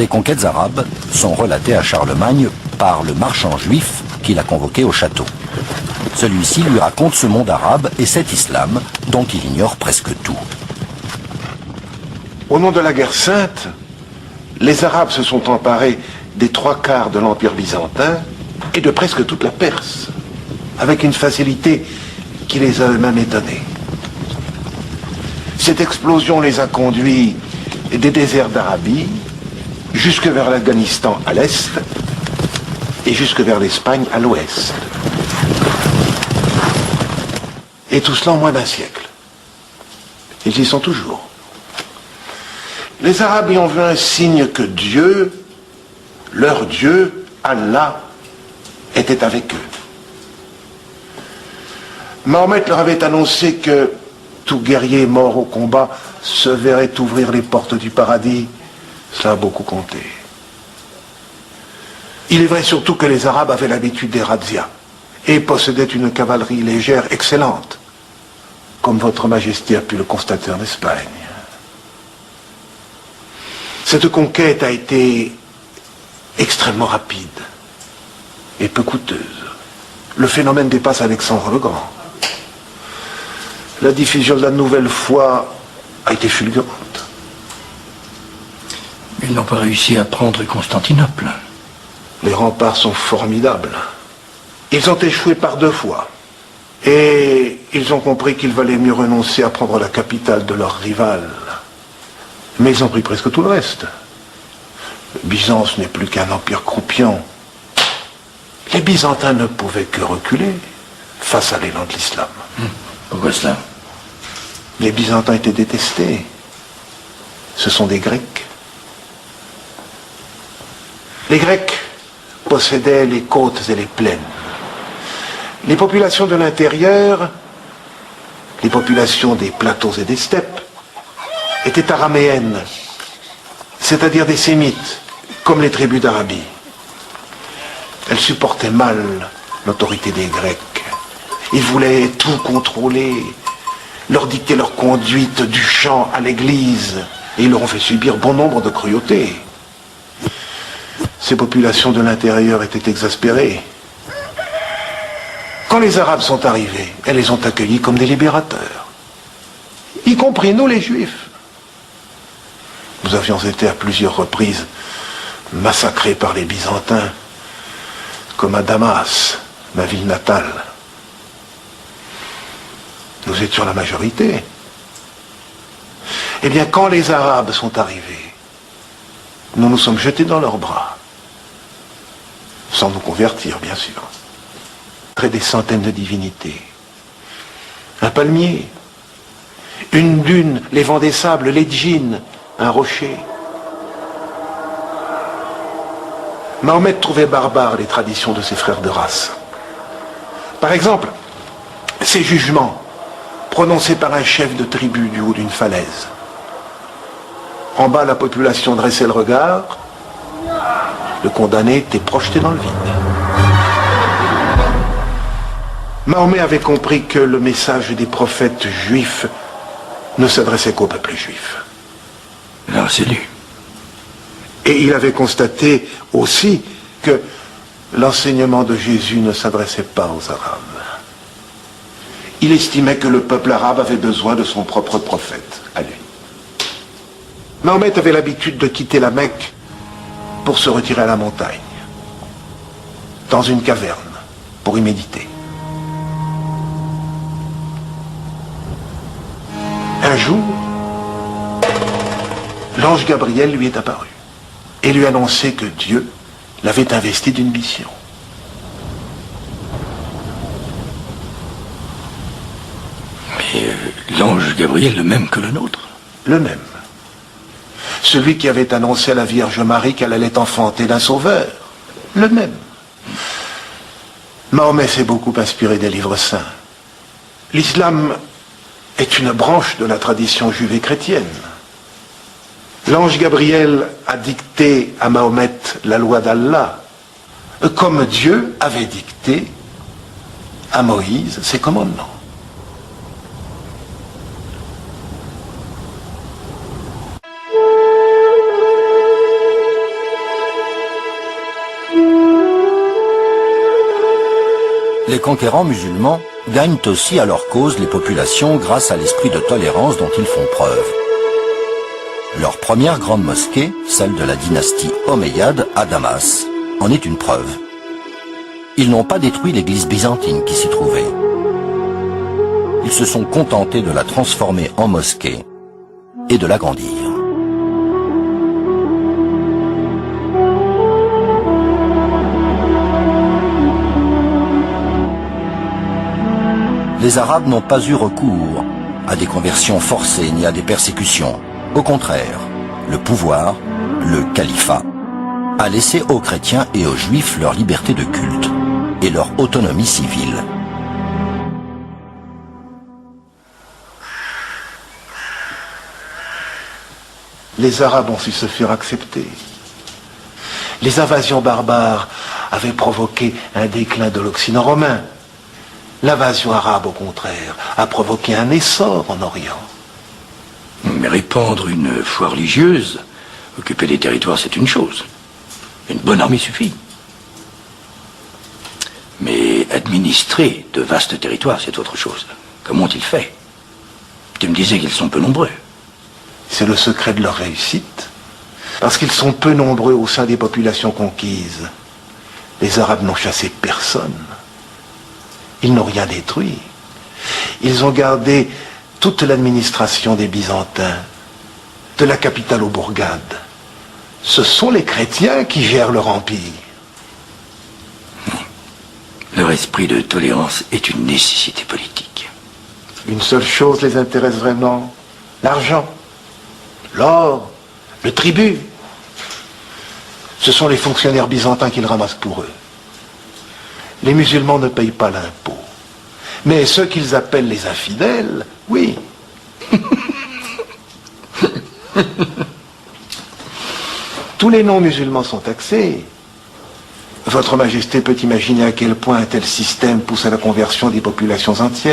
Les conquêtes arabes sont relatées à Charlemagne par le marchand juif qui l'a convoqué au château. Celui-ci lui raconte ce monde arabe et cet islam dont il ignore presque tout. Au nom de la guerre sainte, les Arabes se sont emparés des 3/4 de l'Empire byzantin et de presque toute la Perse, avec une facilité qui les a eux-mêmes étonnés. Cette explosion les a conduits des déserts d'Arabie jusque vers l'Afghanistan à l'est et jusque vers l'Espagne à l'ouest. Et tout cela en moins d'un siècle. Ils y sont toujours. Les Arabes y ont vu un signe que Dieu, leur Dieu, Allah, était avec eux. Mahomet leur avait annoncé que tout guerrier mort au combat se verrait ouvrir les portes du paradis. Cela a beaucoup compté. Il est vrai surtout que les Arabes avaient l'habitude des razzias et possédaient une cavalerie légère excellente, comme votre Majesté a pu le constater en Espagne. Cette conquête a été extrêmement rapide et peu coûteuse. Le phénomène dépasse Alexandre le Grand. La diffusion de la nouvelle foi a été fulgurante. Ils n'ont pas réussi à prendre Constantinople. Les remparts sont formidables. Ils ont échoué par 2 fois. Et ils ont compris qu'il valait mieux renoncer à prendre la capitale de leur rival. Mais ils ont pris presque tout le reste. Byzance n'est plus qu'un empire croupiant. Les Byzantins ne pouvaient que reculer face à l'élan de l'islam. Pourquoi cela? Les Byzantins étaient détestés. Ce sont des Grecs. Les Grecs possédaient les côtes et les plaines. Les populations de l'intérieur, les populations des plateaux et des steppes, étaient araméennes, c'est-à-dire des sémites, comme les tribus d'Arabie. Elles supportaient mal l'autorité des Grecs. Ils voulaient tout contrôler, leur dicter leur conduite du champ à l'église, et ils leur ont fait subir bon nombre de cruautés. Ces populations de l'intérieur étaient exaspérées. Quand les Arabes sont arrivés, elles les ont accueillis comme des libérateurs, y compris nous les Juifs. Nous avions été à plusieurs reprises massacrés par les Byzantins, comme à Damas, ma ville natale. Nous étions la majorité. Eh bien, quand les Arabes sont arrivés, nous nous sommes jetés dans leurs bras, sans nous convertir, bien sûr. Des centaines de divinités. Un palmier, une dune, les vents des sables, les djinns, un rocher. Mahomet trouvait barbares les traditions de ses frères de race. Par exemple, ces jugements prononcés par un chef de tribu du haut d'une falaise. En bas, la population dressait le regard, le condamné était projeté dans le vide. Mahomet avait compris que le message des prophètes juifs ne s'adressait qu'au peuple juif. Alors c'est lui. Et il avait constaté aussi que l'enseignement de Jésus ne s'adressait pas aux Arabes. Il estimait que le peuple arabe avait besoin de son propre prophète, à lui. Mahomet avait l'habitude de quitter la Mecque pour se retirer à la montagne, dans une caverne, pour y méditer. Un jour, l'ange Gabriel lui est apparu et lui annonçait que Dieu l'avait investi d'une mission. Mais l'ange Gabriel, le même que le nôtre? Le même. Celui qui avait annoncé à la Vierge Marie qu'elle allait enfanter d'un sauveur. Le même. Mahomet s'est beaucoup inspiré des livres saints. L'islam est une branche de la tradition juive et chrétienne. L'ange Gabriel a dicté à Mahomet la loi d'Allah, comme Dieu avait dicté à Moïse ses commandements. conquérants musulmans gagnent aussi à leur cause les populations grâce à l'esprit de tolérance dont ils font preuve. Leur première grande mosquée, celle de la dynastie Omeyyade à Damas, en est une preuve. Ils n'ont pas détruit l'église byzantine qui s'y trouvait. Ils se sont contentés de la transformer en mosquée et de l'agrandir. Les Arabes n'ont pas eu recours à des conversions forcées ni à des persécutions. Au contraire, le pouvoir, le califat, a laissé aux chrétiens et aux juifs leur liberté de culte et leur autonomie civile. Les Arabes ont su se faire accepter. Les invasions barbares avaient provoqué un déclin de l'Occident romain. L'invasion arabe, au contraire, a provoqué un essor en Orient. Mais répandre une foi religieuse, occuper des territoires, c'est une chose. Une bonne armée suffit. Mais administrer de vastes territoires, c'est autre chose. Comment ont-ils fait? Tu me disais qu'ils sont peu nombreux. C'est le secret de leur réussite. Parce qu'ils sont peu nombreux au sein des populations conquises. Les Arabes n'ont chassé personne. Ils n'ont rien détruit. Ils ont gardé toute l'administration des Byzantins, de la capitale aux bourgades. Ce sont les chrétiens qui gèrent leur empire. Leur esprit de tolérance est une nécessité politique. Une seule chose les intéresse vraiment, l'argent, l'or, le tribut. Ce sont les fonctionnaires byzantins qui le ramassent pour eux. Les musulmans ne payent pas l'impôt. Mais ceux qu'ils appellent les infidèles, oui. Tous les non-musulmans sont taxés. Votre Majesté peut imaginer à quel point un tel système pousse à la conversion des populations entières.